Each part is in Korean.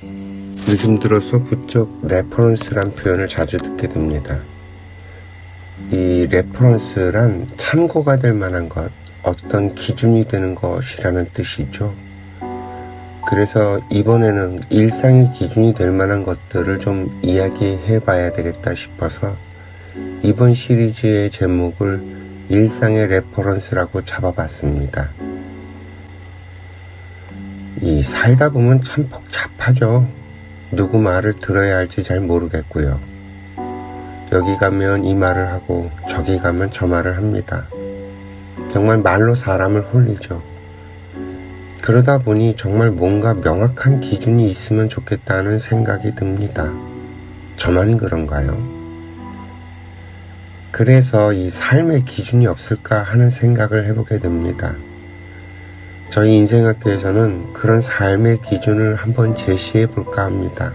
요즘 들어서 부쩍 레퍼런스란 표현을 자주 듣게 됩니다. 이 레퍼런스란 참고가 될 만한 것, 어떤 기준이 되는 것이라는 뜻이죠. 그래서 이번에는 일상의 기준이 될 만한 것들을 좀 이야기해 봐야 되겠다 싶어서 이번 시리즈의 제목을 일상의 레퍼런스라고 잡아봤습니다. 이 살다 보면 참 복잡하죠. 누구 말을 들어야 할지 잘 모르겠고요. 여기 가면 이 말을 하고 저기 가면 저 말을 합니다. 정말 말로 사람을 홀리죠. 그러다 보니 정말 뭔가 명확한 기준이 있으면 좋겠다는 생각이 듭니다. 저만 그런가요? 그래서 이 삶의 기준이 없을까 하는 생각을 해보게 됩니다. 저희 인생학교에서는 그런 삶의 기준을 한번 제시해 볼까 합니다.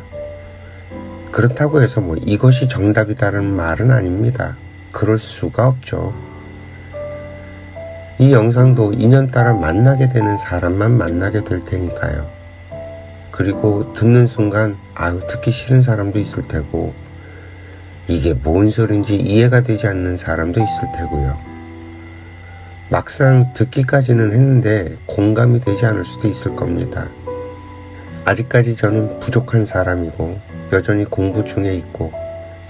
그렇다고 해서 이것이 정답이다라는 말은 아닙니다. 그럴 수가 없죠. 이 영상도 인연따라 만나게 되는 사람만 만나게 될 테니까요. 그리고 듣는 순간 듣기 싫은 사람도 있을 테고 이게 뭔 소린지 이해가 되지 않는 사람도 있을 테고요. 막상 듣기까지는 했는데 공감이 되지 않을 수도 있을 겁니다. 아직까지 저는 부족한 사람이고 여전히 공부 중에 있고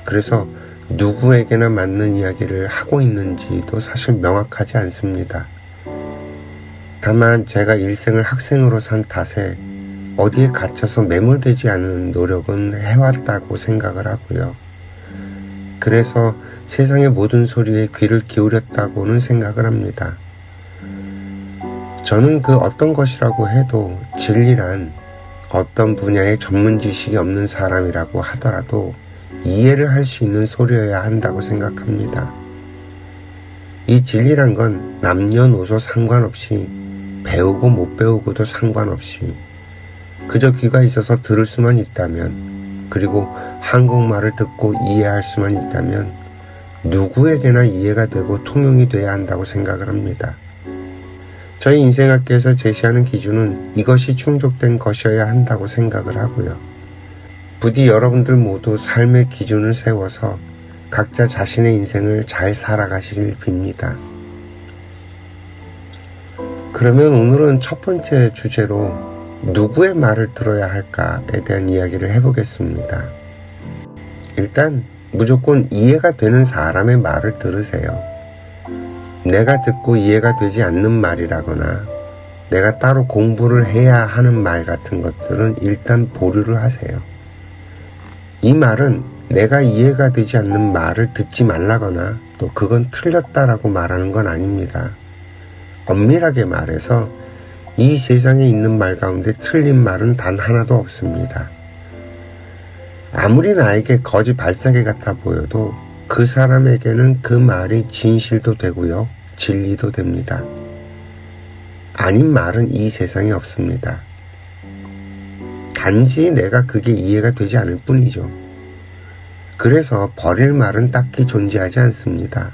그래서 누구에게나 맞는 이야기를 하고 있는지도 사실 명확하지 않습니다. 다만 제가 일생을 학생으로 산 탓에 어디에 갇혀서 매몰되지 않는 노력은 해왔다고 생각을 하고요. 그래서 세상의 모든 소리에 귀를 기울였다고는 생각을 합니다. 저는 그 어떤 것이라고 해도 진리란 어떤 분야의 전문 지식이 없는 사람이라고 하더라도 이해를 할 수 있는 소리여야 한다고 생각합니다. 이 진리란 건 남녀노소 상관없이 배우고 못 배우고도 상관없이 그저 귀가 있어서 들을 수만 있다면 그리고 한국말을 듣고 이해할 수만 있다면 누구에게나 이해가 되고 통용이 돼야 한다고 생각을 합니다. 저희 인생학교에서 제시하는 기준은 이것이 충족된 것이어야 한다고 생각을 하고요. 부디 여러분들 모두 삶의 기준을 세워서 각자 자신의 인생을 잘 살아가시길 빕니다. 그러면 오늘은 첫 번째 주제로 누구의 말을 들어야 할까에 대한 이야기를 해보겠습니다. 일단 무조건 이해가 되는 사람의 말을 들으세요. 내가 듣고 이해가 되지 않는 말이라거나 내가 따로 공부를 해야 하는 말 같은 것들은 일단 보류를 하세요. 이 말은 내가 이해가 되지 않는 말을 듣지 말라거나 또 그건 틀렸다라고 말하는 건 아닙니다. 엄밀하게 말해서 이 세상에 있는 말 가운데 틀린 말은 단 하나도 없습니다. 아무리 나에게 거지 발사계 같아 보여도 그 사람에게는 그 말이 진실도 되고요, 진리도 됩니다. 아닌 말은 이 세상에 없습니다. 단지 내가 그게 이해가 되지 않을 뿐이죠. 그래서 버릴 말은 딱히 존재하지 않습니다.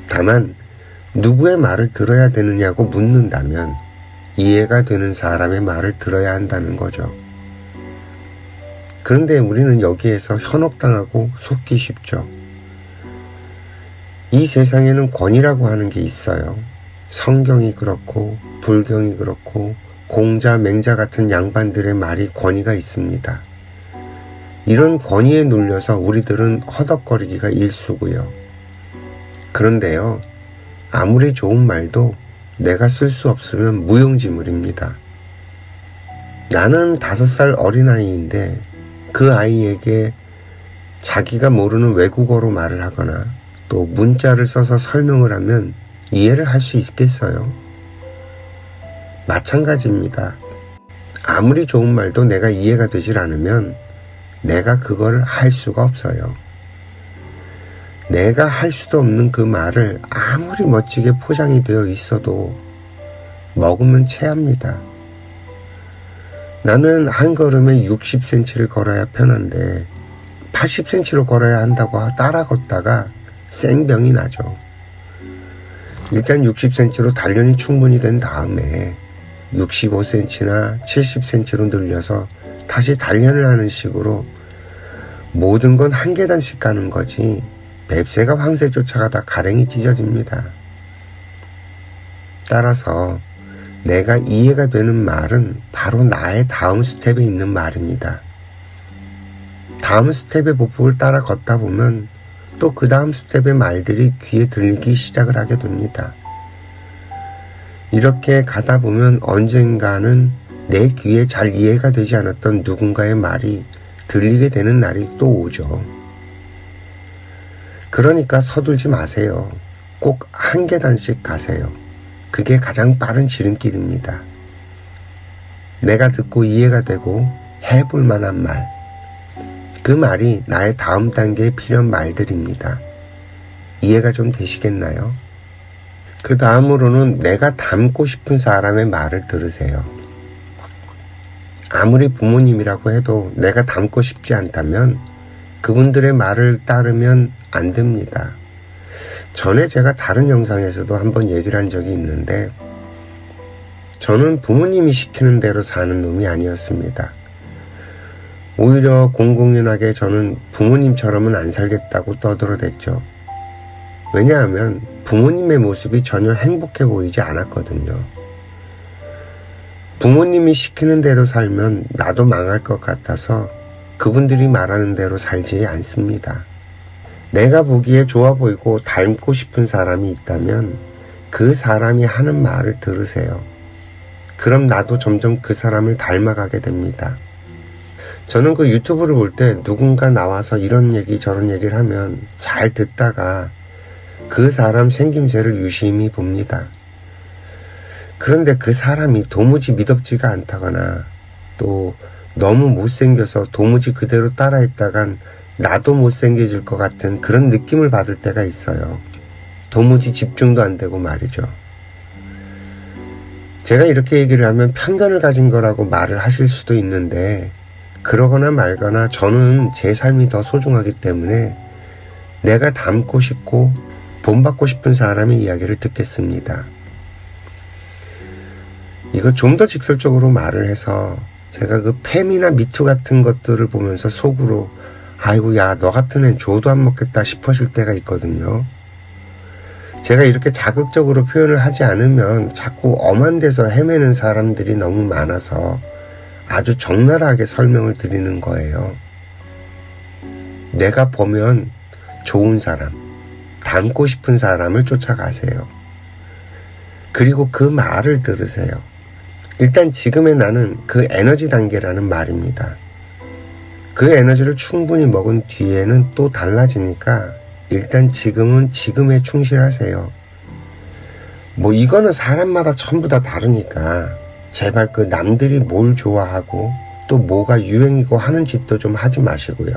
다만 누구의 말을 들어야 되느냐고 묻는다면 이해가 되는 사람의 말을 들어야 한다는 거죠. 그런데 우리는 여기에서 현혹당하고 속기 쉽죠. 이 세상에는 권위라고 하는 게 있어요. 성경이 그렇고 불경이 그렇고 공자, 맹자 같은 양반들의 말이 권위가 있습니다. 이런 권위에 눌려서 우리들은 허덕거리기가 일쑤고요. 그런데요, 아무리 좋은 말도 내가 쓸 수 없으면 무용지물입니다. 나는 5살 어린아이인데 그 아이에게 자기가 모르는 외국어로 말을 하거나 또 문자를 써서 설명을 하면 이해를 할 수 있겠어요? 마찬가지입니다. 아무리 좋은 말도 내가 이해가 되질 않으면 내가 그걸 할 수가 없어요. 내가 할 수도 없는 그 말을 아무리 멋지게 포장이 되어 있어도 먹으면 체합니다. 나는 한 걸음에 60cm를 걸어야 편한데 80cm로 걸어야 한다고 따라 걷다가 생병이 나죠. 일단 60cm로 단련이 충분히 된 다음에 65cm나 70cm로 늘려서 다시 단련을 하는 식으로 모든 건 한 계단씩 가는 거지 뱁새가 황새 쫓아가다 가랭이 찢어집니다. 따라서 내가 이해가 되는 말은 바로 나의 다음 스텝에 있는 말입니다. 다음 스텝의 보폭을 따라 걷다 보면 또 그 다음 스텝의 말들이 귀에 들리기 시작을 하게 됩니다. 이렇게 가다 보면 언젠가는 내 귀에 잘 이해가 되지 않았던 누군가의 말이 들리게 되는 날이 또 오죠. 그러니까 서둘지 마세요. 꼭 한 계단씩 가세요. 그게 가장 빠른 지름길입니다. 내가 듣고 이해가 되고 해볼 만한 말. 그 말이 나의 다음 단계에 필요한 말들입니다. 이해가 좀 되시겠나요? 그 다음으로는 내가 닮고 싶은 사람의 말을 들으세요. 아무리 부모님이라고 해도 내가 닮고 싶지 않다면 그분들의 말을 따르면 안 됩니다. 전에 제가 다른 영상에서도 한번 얘기를 한 적이 있는데 저는 부모님이 시키는 대로 사는 놈이 아니었습니다. 오히려 공공연하게 저는 부모님처럼은 안 살겠다고 떠들어댔죠. 왜냐하면 부모님의 모습이 전혀 행복해 보이지 않았거든요. 부모님이 시키는 대로 살면 나도 망할 것 같아서 그분들이 말하는 대로 살지 않습니다. 내가 보기에 좋아 보이고 닮고 싶은 사람이 있다면 그 사람이 하는 말을 들으세요. 그럼 나도 점점 그 사람을 닮아가게 됩니다. 저는 그 유튜브를 볼 때 누군가 나와서 이런 얘기 저런 얘기를 하면 잘 듣다가 그 사람 생김새를 유심히 봅니다. 그런데 그 사람이 도무지 미덥지가 않다거나 또 너무 못생겨서 도무지 그대로 따라했다간 나도 못생겨질 것 같은 그런 느낌을 받을 때가 있어요. 도무지 집중도 안 되고 말이죠. 제가 이렇게 얘기를 하면 편견을 가진 거라고 말을 하실 수도 있는데 그러거나 말거나 저는 제 삶이 더 소중하기 때문에 내가 닮고 싶고 본받고 싶은 사람의 이야기를 듣겠습니다. 이거 좀 더 직설적으로 말을 해서 제가 그 팸이나 미투 같은 것들을 보면서 속으로 아이고 야 너 같은 애는 줘도 안 먹겠다 싶어질 때가 있거든요. 제가 이렇게 자극적으로 표현을 하지 않으면 자꾸 엄한 데서 헤매는 사람들이 너무 많아서 아주 적나라하게 설명을 드리는 거예요. 내가 보면 좋은 사람, 닮고 싶은 사람을 쫓아가세요. 그리고 그 말을 들으세요. 일단 지금의 나는 그 에너지 단계라는 말입니다. 그 에너지를 충분히 먹은 뒤에는 또 달라지니까 일단 지금은 지금에 충실하세요. 뭐 이거는 사람마다 전부 다 다르니까 제발 그 남들이 뭘 좋아하고 또 뭐가 유행이고 하는 짓도 좀 하지 마시고요.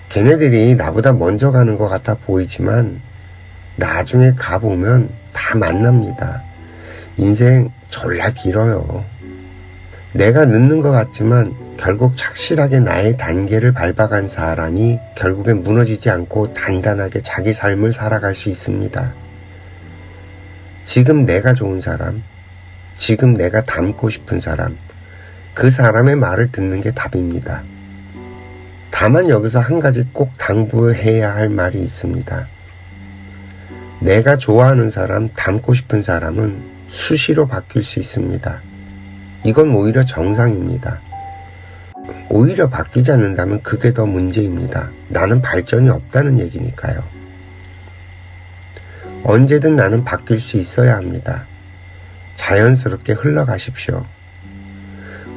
걔네들이 나보다 먼저 가는 것 같아 보이지만 나중에 가보면 다 만납니다. 인생 졸라 길어요. 내가 늦는 것 같지만 결국 착실하게 나의 단계를 밟아간 사람이 결국엔 무너지지 않고 단단하게 자기 삶을 살아갈 수 있습니다. 지금 내가 좋은 사람, 지금 내가 닮고 싶은 사람, 그 사람의 말을 듣는 게 답입니다. 다만 여기서 한 가지 꼭 당부해야 할 말이 있습니다. 내가 좋아하는 사람, 닮고 싶은 사람은 수시로 바뀔 수 있습니다. 이건 오히려 정상입니다. 오히려 바뀌지 않는다면 그게 더 문제입니다. 나는 발전이 없다는 얘기니까요. 언제든 나는 바뀔 수 있어야 합니다. 자연스럽게 흘러가십시오.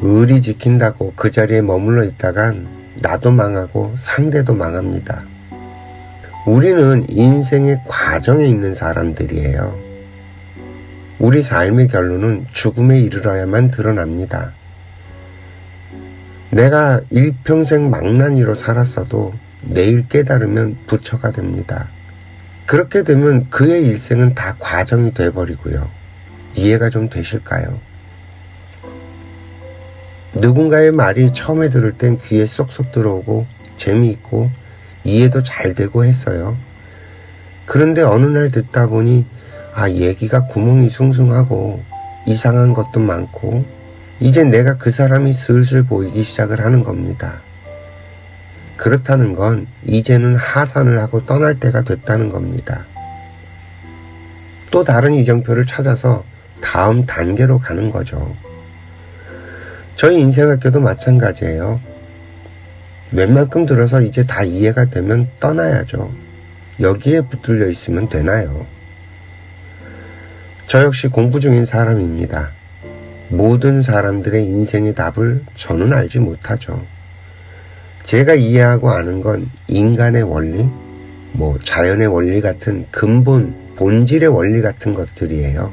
의리 지킨다고 그 자리에 머물러 있다간 나도 망하고 상대도 망합니다. 우리는 인생의 과정에 있는 사람들이에요. 우리 삶의 결론은 죽음에 이르러야만 드러납니다. 내가 일평생 망나니로 살았어도 내일 깨달으면 부처가 됩니다. 그렇게 되면 그의 일생은 다 과정이 돼버리고요. 이해가 좀 되실까요? 누군가의 말이 처음에 들을 땐 귀에 쏙쏙 들어오고 재미있고 이해도 잘 되고 했어요. 그런데 어느 날 듣다 보니 얘기가 구멍이 숭숭하고 이상한 것도 많고 이제 내가 그 사람이 슬슬 보이기 시작을 하는 겁니다. 그렇다는 건 이제는 하산을 하고 떠날 때가 됐다는 겁니다. 또 다른 이정표를 찾아서 다음 단계로 가는 거죠. 저희 인생학교도 마찬가지예요. 웬만큼 들어서 이제 다 이해가 되면 떠나야죠. 여기에 붙들려 있으면 되나요? 저 역시 공부 중인 사람입니다. 모든 사람들의 인생의 답을 저는 알지 못하죠. 제가 이해하고 아는 건 인간의 원리, 자연의 원리 같은 근본, 본질의 원리 같은 것들이에요.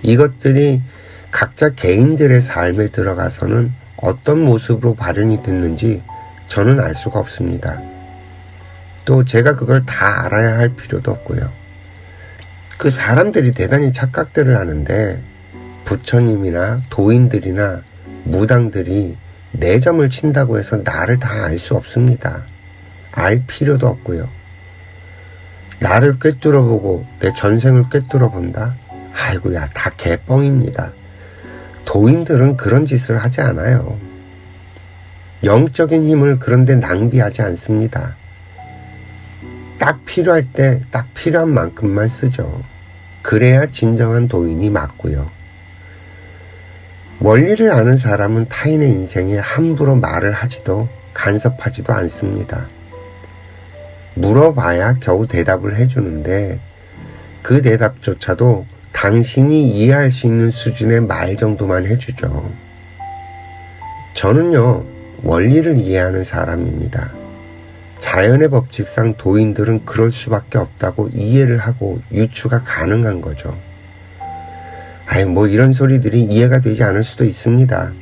이것들이 각자 개인들의 삶에 들어가서는 어떤 모습으로 발현이 됐는지 저는 알 수가 없습니다. 또 제가 그걸 다 알아야 할 필요도 없고요. 그 사람들이 대단히 착각들을 하는데 부처님이나 도인들이나 무당들이 내 점을 친다고 해서 나를 다 알 수 없습니다. 알 필요도 없고요. 나를 꿰뚫어보고 내 전생을 꿰뚫어본다? 아이고야, 다 개뻥입니다. 도인들은 그런 짓을 하지 않아요. 영적인 힘을 그런데 낭비하지 않습니다. 딱 필요할 때 딱 필요한 만큼만 쓰죠. 그래야 진정한 도인이 맞고요. 원리를 아는 사람은 타인의 인생에 함부로 말을 하지도 간섭하지도 않습니다. 물어봐야 겨우 대답을 해주는데 그 대답조차도 당신이 이해할 수 있는 수준의 말 정도만 해주죠. 저는요, 원리를 이해하는 사람입니다. 자연의 법칙상 도인들은 그럴 수밖에 없다고 이해를 하고 유추가 가능한 거죠. 이런 소리들이 이해가 되지 않을 수도 있습니다.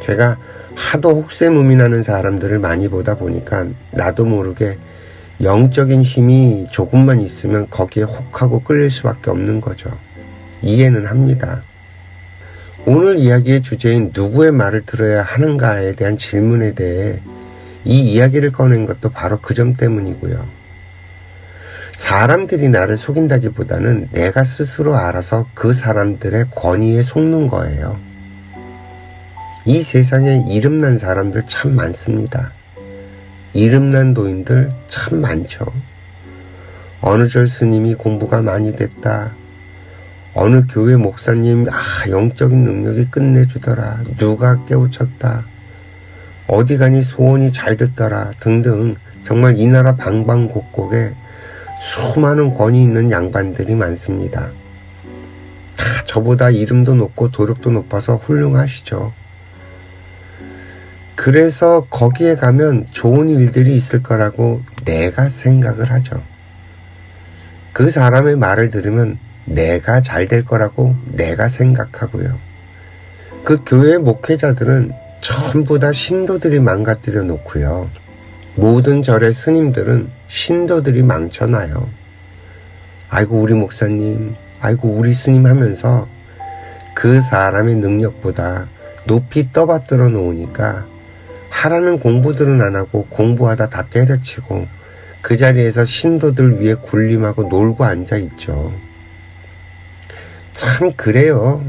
제가 하도 혹세무민하는 사람들을 많이 보다 보니까 나도 모르게 영적인 힘이 조금만 있으면 거기에 혹하고 끌릴 수밖에 없는 거죠. 이해는 합니다. 오늘 이야기의 주제인 누구의 말을 들어야 하는가에 대한 질문에 대해 이 이야기를 꺼낸 것도 바로 그 점 때문이고요. 사람들이 나를 속인다기보다는 내가 스스로 알아서 그 사람들의 권위에 속는 거예요. 이 세상에 이름난 사람들 참 많습니다. 이름난 도인들 참 많죠. 어느 절 스님이 공부가 많이 됐다. 어느 교회 목사님 영적인 능력이 끝내주더라. 누가 깨우쳤다. 어디 가니 소원이 잘 됐더라. 등등 정말 이 나라 방방곡곡에 수많은 권위 있는 양반들이 많습니다. 다 저보다 이름도 높고 도력도 높아서 훌륭하시죠. 그래서 거기에 가면 좋은 일들이 있을 거라고 내가 생각을 하죠. 그 사람의 말을 들으면 내가 잘 될 거라고 내가 생각하고요. 그 교회 목회자들은 전부 다 신도들이 망가뜨려 놓고요. 모든 절의 스님들은 신도들이 망쳐놔요. 아이고 우리 목사님, 아이고 우리 스님 하면서 그 사람의 능력보다 높이 떠받들어 놓으니까 하라는 공부들은 안 하고 공부하다 다 때려치고 그 자리에서 신도들 위에 군림하고 놀고 앉아있죠. 참 그래요.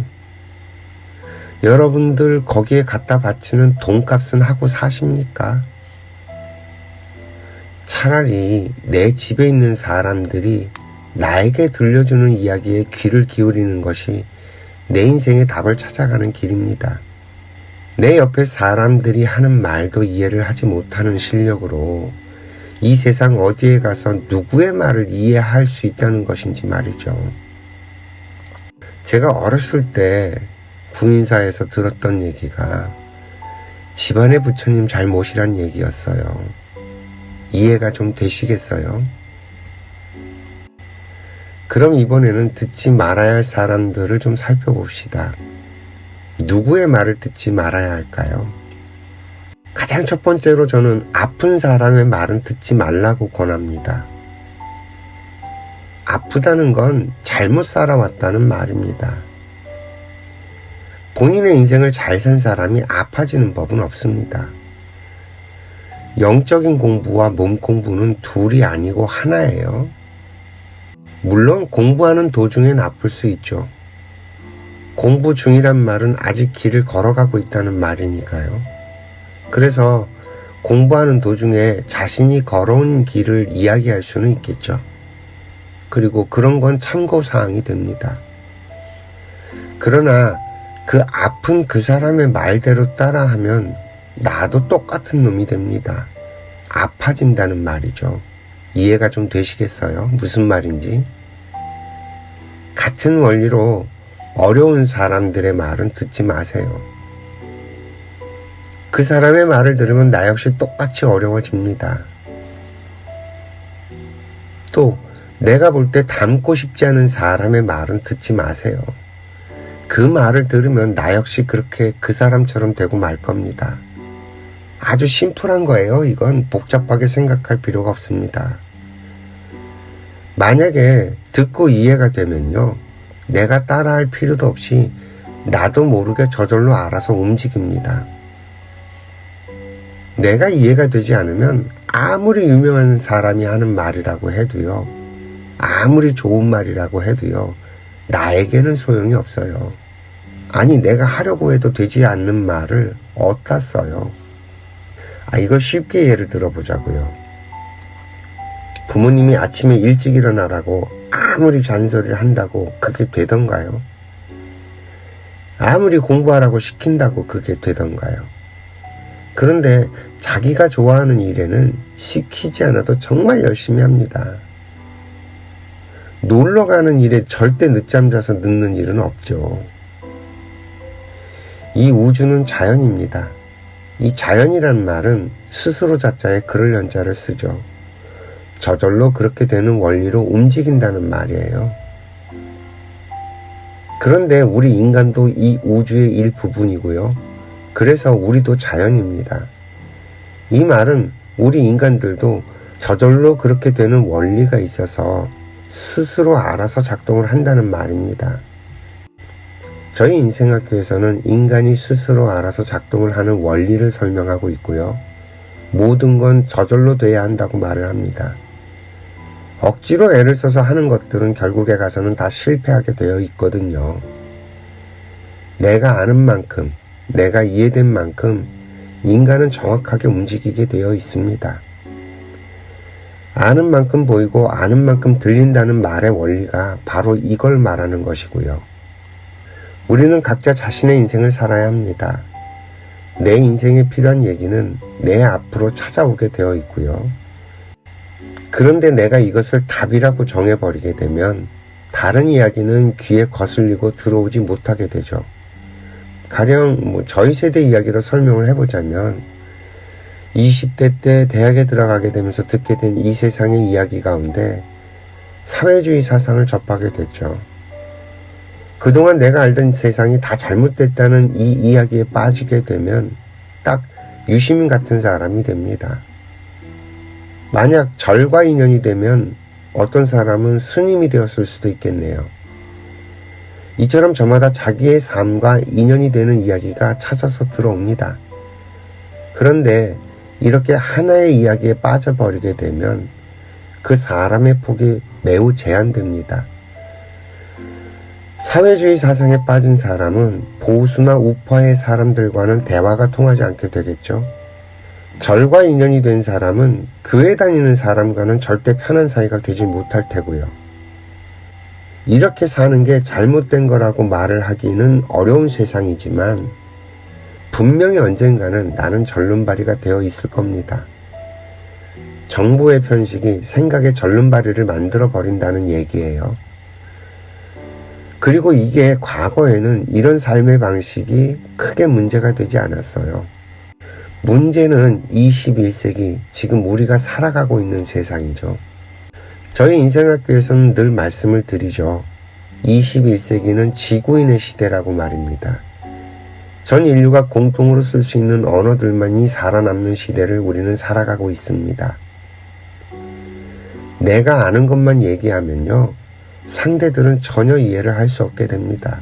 여러분들 거기에 갖다 바치는 돈값은 하고 사십니까? 차라리 내 집에 있는 사람들이 나에게 들려주는 이야기에 귀를 기울이는 것이 내 인생의 답을 찾아가는 길입니다. 내 옆에 사람들이 하는 말도 이해를 하지 못하는 실력으로 이 세상 어디에 가서 누구의 말을 이해할 수 있다는 것인지 말이죠. 제가 어렸을 때 구인사에서 들었던 얘기가 집안의 부처님 잘 모시란 얘기였어요. 이해가 좀 되시겠어요? 그럼 이번에는 듣지 말아야 할 사람들을 좀 살펴봅시다. 누구의 말을 듣지 말아야 할까요? 가장 첫 번째로 저는 아픈 사람의 말은 듣지 말라고 권합니다. 아프다는 건 잘못 살아왔다는 말입니다. 본인의 인생을 잘 산 사람이 아파지는 법은 없습니다. 영적인 공부와 몸 공부는 둘이 아니고 하나예요. 물론 공부하는 도중엔 아플 수 있죠. 공부 중이란 말은 아직 길을 걸어가고 있다는 말이니까요. 그래서 공부하는 도중에 자신이 걸어온 길을 이야기할 수는 있겠죠. 그리고 그런 건 참고사항이 됩니다. 그러나 그 아픈 그 사람의 말대로 따라하면 나도 똑같은 놈이 됩니다. 아파진다는 말이죠. 이해가 좀 되시겠어요? 무슨 말인지? 같은 원리로 어려운 사람들의 말은 듣지 마세요. 그 사람의 말을 들으면 나 역시 똑같이 어려워집니다. 또 내가 볼 때 닮고 싶지 않은 사람의 말은 듣지 마세요. 그 말을 들으면 나 역시 그렇게 그 사람처럼 되고 말 겁니다. 아주 심플한 거예요. 이건 복잡하게 생각할 필요가 없습니다. 만약에 듣고 이해가 되면요, 내가 따라할 필요도 없이 나도 모르게 저절로 알아서 움직입니다. 내가 이해가 되지 않으면 아무리 유명한 사람이 하는 말이라고 해도요, 아무리 좋은 말이라고 해도요, 나에게는 소용이 없어요. 아니, 내가 하려고 해도 되지 않는 말을 어디다 써요? 이걸 쉽게 예를 들어보자고요. 부모님이 아침에 일찍 일어나라고 아무리 잔소리를 한다고 그게 되던가요? 아무리 공부하라고 시킨다고 그게 되던가요? 그런데 자기가 좋아하는 일에는 시키지 않아도 정말 열심히 합니다. 놀러 가는 일에 절대 늦잠 자서 늦는 일은 없죠. 이 우주는 자연입니다. 이 자연이란 말은 스스로 자자에 그럴 연자를 쓰죠. 저절로 그렇게 되는 원리로 움직인다는 말이에요. 그런데 우리 인간도 이 우주의 일부분이고요. 그래서 우리도 자연입니다. 이 말은 우리 인간들도 저절로 그렇게 되는 원리가 있어서 스스로 알아서 작동을 한다는 말입니다. 저희 인생학교에서는 인간이 스스로 알아서 작동을 하는 원리를 설명하고 있고요. 모든 건 저절로 돼야 한다고 말을 합니다. 억지로 애를 써서 하는 것들은 결국에 가서는 다 실패하게 되어 있거든요. 내가 아는 만큼, 내가 이해된 만큼 인간은 정확하게 움직이게 되어 있습니다. 아는 만큼 보이고 아는 만큼 들린다는 말의 원리가 바로 이걸 말하는 것이고요. 우리는 각자 자신의 인생을 살아야 합니다. 내 인생에 필요한 얘기는 내 앞으로 찾아오게 되어 있고요. 그런데 내가 이것을 답이라고 정해버리게 되면 다른 이야기는 귀에 거슬리고 들어오지 못하게 되죠. 가령 저희 세대 이야기로 설명을 해보자면 20대 때 대학에 들어가게 되면서 듣게 된 이 세상의 이야기 가운데 사회주의 사상을 접하게 됐죠. 그동안 내가 알던 세상이 다 잘못됐다는 이 이야기에 빠지게 되면 딱 유시민 같은 사람이 됩니다. 만약 절과 인연이 되면 어떤 사람은 스님이 되었을 수도 있겠네요. 이처럼 저마다 자기의 삶과 인연이 되는 이야기가 찾아서 들어옵니다. 그런데 이렇게 하나의 이야기에 빠져버리게 되면 그 사람의 폭이 매우 제한됩니다. 사회주의 사상에 빠진 사람은 보수나 우파의 사람들과는 대화가 통하지 않게 되겠죠. 절과 인연이 된 사람은 교회 다니는 사람과는 절대 편한 사이가 되지 못할 테고요. 이렇게 사는 게 잘못된 거라고 말을 하기는 어려운 세상이지만 분명히 언젠가는 나는 절름발이가 되어 있을 겁니다. 정보의 편식이 생각의 절름발이를 만들어 버린다는 얘기예요. 그리고 이게 과거에는 이런 삶의 방식이 크게 문제가 되지 않았어요. 문제는 21세기, 지금 우리가 살아가고 있는 세상이죠. 저희 인생학교에서는 늘 말씀을 드리죠. 21세기는 지구인의 시대라고 말입니다. 전 인류가 공통으로 쓸 수 있는 언어들만이 살아남는 시대를 우리는 살아가고 있습니다. 내가 아는 것만 얘기하면요, 상대들은 전혀 이해를 할 수 없게 됩니다.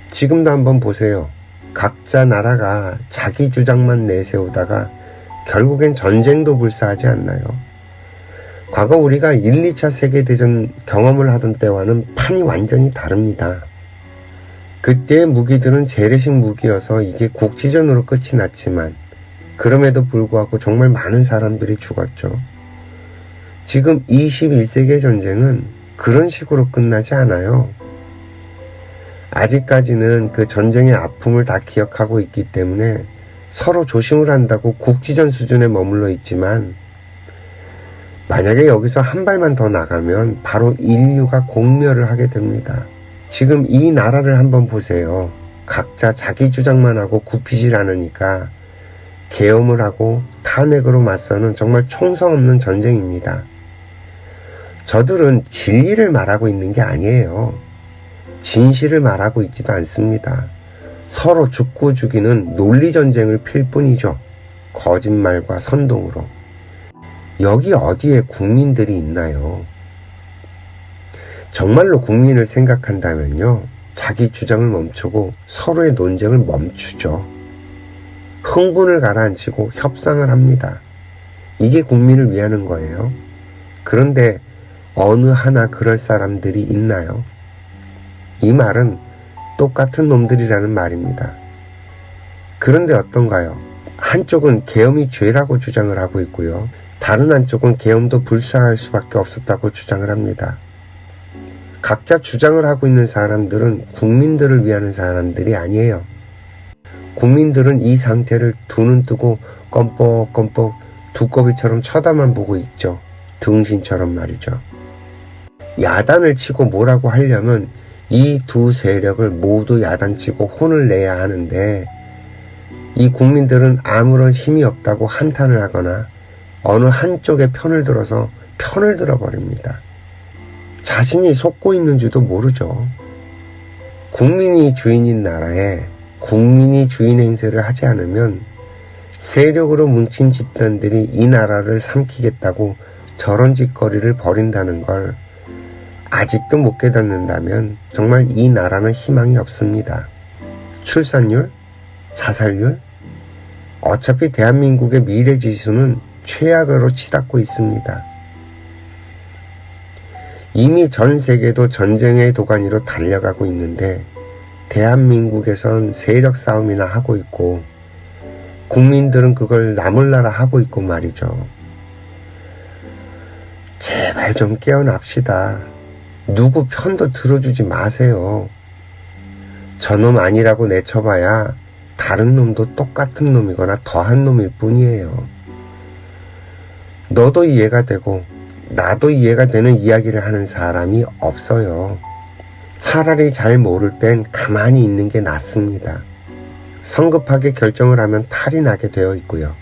지금도 한번 보세요. 각자 나라가 자기 주장만 내세우다가 결국엔 전쟁도 불사하지 않나요? 과거 우리가 1, 2차 세계대전 경험을 하던 때와는 판이 완전히 다릅니다. 그때의 무기들은 재래식 무기여서 이게 국지전으로 끝이 났지만 그럼에도 불구하고 정말 많은 사람들이 죽었죠. 지금 21세기의 전쟁은 그런 식으로 끝나지 않아요. 아직까지는 그 전쟁의 아픔을 다 기억하고 있기 때문에 서로 조심을 한다고 국지전 수준에 머물러 있지만 만약에 여기서 한 발만 더 나가면 바로 인류가 공멸을 하게 됩니다. 지금 이 나라를 한번 보세요. 각자 자기 주장만 하고 굽히질 않으니까 계엄을 하고 탄핵으로 맞서는 정말 총성 없는 전쟁입니다. 저들은 진리를 말하고 있는 게 아니에요. 진실을 말하고 있지도 않습니다. 서로 죽고 죽이는 논리전쟁을 필 뿐이죠. 거짓말과 선동으로. 여기 어디에 국민들이 있나요? 정말로 국민을 생각한다면요, 자기 주장을 멈추고 서로의 논쟁을 멈추죠. 흥분을 가라앉히고 협상을 합니다. 이게 국민을 위하는 거예요. 그런데 어느 하나 그럴 사람들이 있나요? 이 말은 똑같은 놈들이라는 말입니다. 그런데 어떤가요? 한쪽은 계엄이 죄라고 주장을 하고 있고요. 다른 한쪽은 계엄도 불쌍할 수밖에 없었다고 주장을 합니다. 각자 주장을 하고 있는 사람들은 국민들을 위하는 사람들이 아니에요. 국민들은 이 상태를 두 눈 뜨고 껌뻑껌뻑 두꺼비처럼 쳐다만 보고 있죠. 등신처럼 말이죠. 야단을 치고 뭐라고 하려면 이 두 세력을 모두 야단치고 혼을 내야 하는데 이 국민들은 아무런 힘이 없다고 한탄을 하거나 어느 한쪽의 편을 들어서 편을 들어버립니다. 자신이 속고 있는지도 모르죠. 국민이 주인인 나라에 국민이 주인 행세를 하지 않으면 세력으로 뭉친 집단들이 이 나라를 삼키겠다고 저런 짓거리를 벌인다는 걸 아직도 못 깨닫는다면 정말 이 나라는 희망이 없습니다. 출산율, 자살률, 어차피 대한민국의 미래 지수는 최악으로 치닫고 있습니다. 이미 전 세계도 전쟁의 도가니로 달려가고 있는데 대한민국에선 세력 싸움이나 하고 있고 국민들은 그걸 나몰라라 하고 있고 말이죠. 제발 좀 깨어납시다. 누구 편도 들어주지 마세요. 저놈 아니라고 내쳐봐야 다른 놈도 똑같은 놈이거나 더한 놈일 뿐이에요. 너도 이해가 되고 나도 이해가 되는 이야기를 하는 사람이 없어요. 차라리 잘 모를 땐 가만히 있는 게 낫습니다. 성급하게 결정을 하면 탈이 나게 되어 있고요.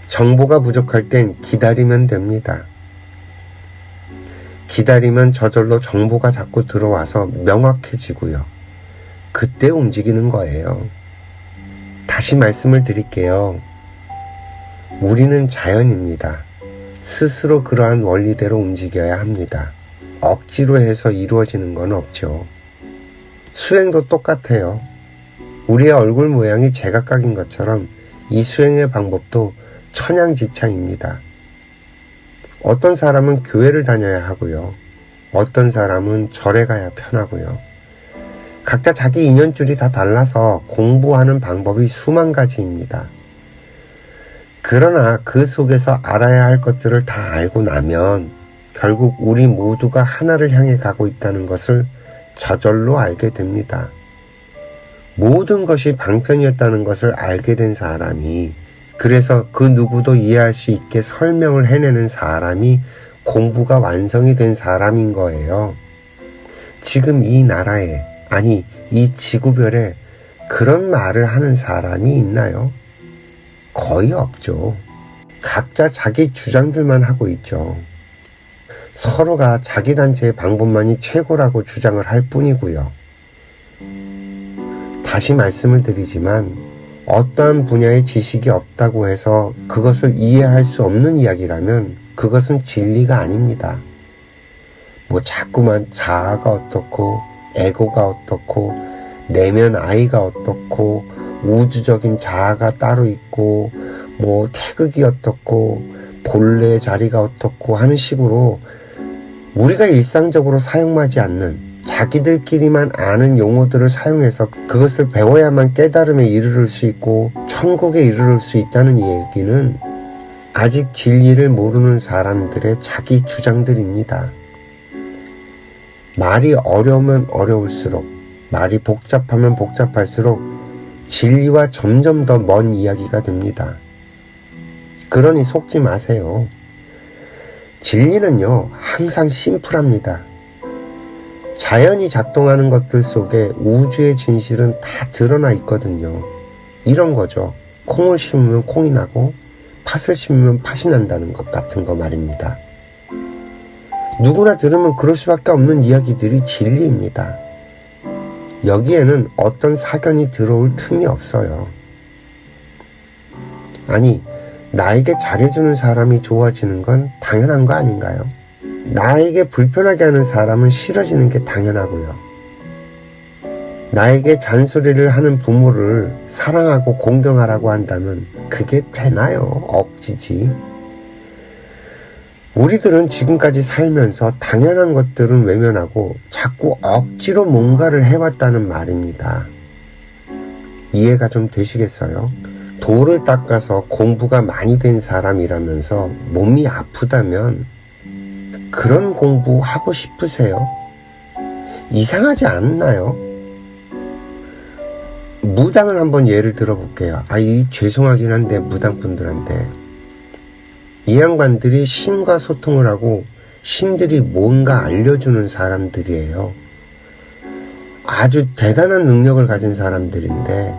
정보가 부족할 땐 기다리면 됩니다. 기다리면 저절로 정보가 자꾸 들어와서 명확해지고요. 그때 움직이는 거예요. 다시 말씀을 드릴게요. 우리는 자연입니다. 스스로 그러한 원리대로 움직여야 합니다. 억지로 해서 이루어지는 건 없죠. 수행도 똑같아요. 우리의 얼굴 모양이 제각각인 것처럼 이 수행의 방법도 천양지창입니다. 어떤 사람은 교회를 다녀야 하고요. 어떤 사람은 절에 가야 편하고요. 각자 자기 인연줄이 다 달라서 공부하는 방법이 수만 가지입니다. 그러나 그 속에서 알아야 할 것들을 다 알고 나면 결국 우리 모두가 하나를 향해 가고 있다는 것을 저절로 알게 됩니다. 모든 것이 방편이었다는 것을 알게 된 사람이, 그래서 그 누구도 이해할 수 있게 설명을 해내는 사람이 공부가 완성이 된 사람인 거예요. 지금 이 나라에, 아니 이 지구별에 그런 말을 하는 사람이 있나요? 거의 없죠. 각자 자기 주장들만 하고 있죠. 서로가 자기 단체의 방법만이 최고라고 주장을 할 뿐이고요. 다시 말씀을 드리지만 어떠한 분야의 지식이 없다고 해서 그것을 이해할 수 없는 이야기라면 그것은 진리가 아닙니다. 뭐 자꾸만 자아가 어떻고 에고가 어떻고 내면 아이가 어떻고 우주적인 자아가 따로 있고 뭐 태극이 어떻고 본래의 자리가 어떻고 하는 식으로 우리가 일상적으로 사용하지 않는 자기들끼리만 아는 용어들을 사용해서 그것을 배워야만 깨달음에 이르를 수 있고 천국에 이르를 수 있다는 얘기는 아직 진리를 모르는 사람들의 자기 주장들입니다. 말이 어려우면 어려울수록, 말이 복잡하면 복잡할수록 진리와 점점 더 먼 이야기가 됩니다. 그러니 속지 마세요. 진리는요, 항상 심플합니다. 자연이 작동하는 것들 속에 우주의 진실은 다 드러나 있거든요. 이런 거죠. 콩을 심으면 콩이 나고 팥을 심으면 팥이 난다는 것 같은 거 말입니다. 누구나 들으면 그럴 수밖에 없는 이야기들이 진리입니다. 여기에는 어떤 사견이 들어올 틈이 없어요. 아니, 나에게 잘해주는 사람이 좋아지는 건 당연한 거 아닌가요? 나에게 불편하게 하는 사람은 싫어지는 게 당연하고요. 나에게 잔소리를 하는 부모를 사랑하고 공경하라고 한다면 그게 되나요? 억지지. 우리들은 지금까지 살면서 당연한 것들은 외면하고 자꾸 억지로 뭔가를 해왔다는 말입니다. 이해가 좀 되시겠어요? 돌을 닦아서 공부가 많이 된 사람이라면서 몸이 아프다면 그런 공부 하고 싶으세요? 이상하지 않나요? 무당을 한번 예를 들어볼게요. 죄송하긴 한데 무당분들한테 이 양반들이 신과 소통을 하고 신들이 뭔가 알려주는 사람들이에요. 아주 대단한 능력을 가진 사람들인데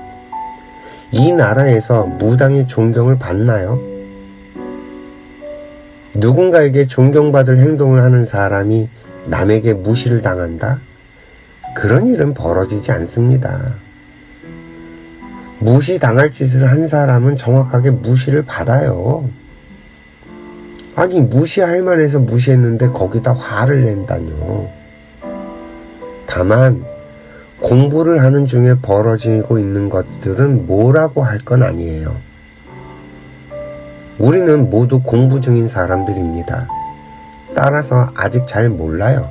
이 나라에서 무당의 존경을 받나요? 누군가에게 존경받을 행동을 하는 사람이 남에게 무시를 당한다? 그런 일은 벌어지지 않습니다. 무시당할 짓을 한 사람은 정확하게 무시를 받아요. 아니, 무시할 만해서 무시했는데 거기다 화를 낸다뇨. 다만 공부를 하는 중에 벌어지고 있는 것들은 뭐라고 할 건 아니에요. 우리는 모두 공부 중인 사람들입니다. 따라서 아직 잘 몰라요.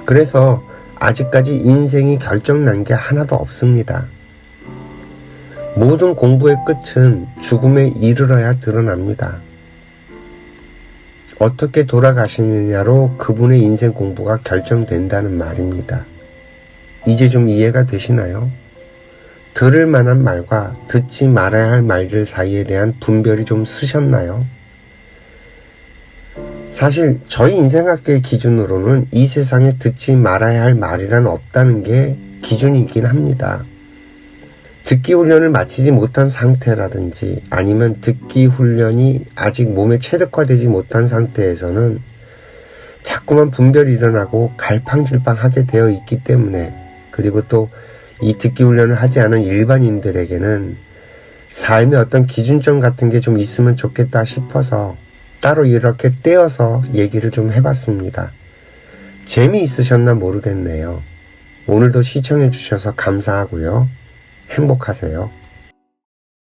그래서 아직까지 인생이 결정난 게 하나도 없습니다. 모든 공부의 끝은 죽음에 이르러야 드러납니다. 어떻게 돌아가시느냐로 그분의 인생 공부가 결정된다는 말입니다. 이제 좀 이해가 되시나요? 들을 만한 말과 듣지 말아야 할 말들 사이에 대한 분별이 좀 쓰셨나요? 사실 저희 인생학계의 기준으로는 이 세상에 듣지 말아야 할 말이란 없다는 게 기준이긴 합니다. 듣기 훈련을 마치지 못한 상태라든지 아니면 듣기 훈련이 아직 몸에 체득화되지 못한 상태에서는 자꾸만 분별이 일어나고 갈팡질팡하게 되어 있기 때문에, 그리고 또 이 듣기 훈련을 하지 않은 일반인들에게는 삶의 어떤 기준점 같은 게 좀 있으면 좋겠다 싶어서 따로 이렇게 떼어서 얘기를 좀 해봤습니다. 재미있으셨나 모르겠네요. 오늘도 시청해 주셔서 감사하고요. 행복하세요.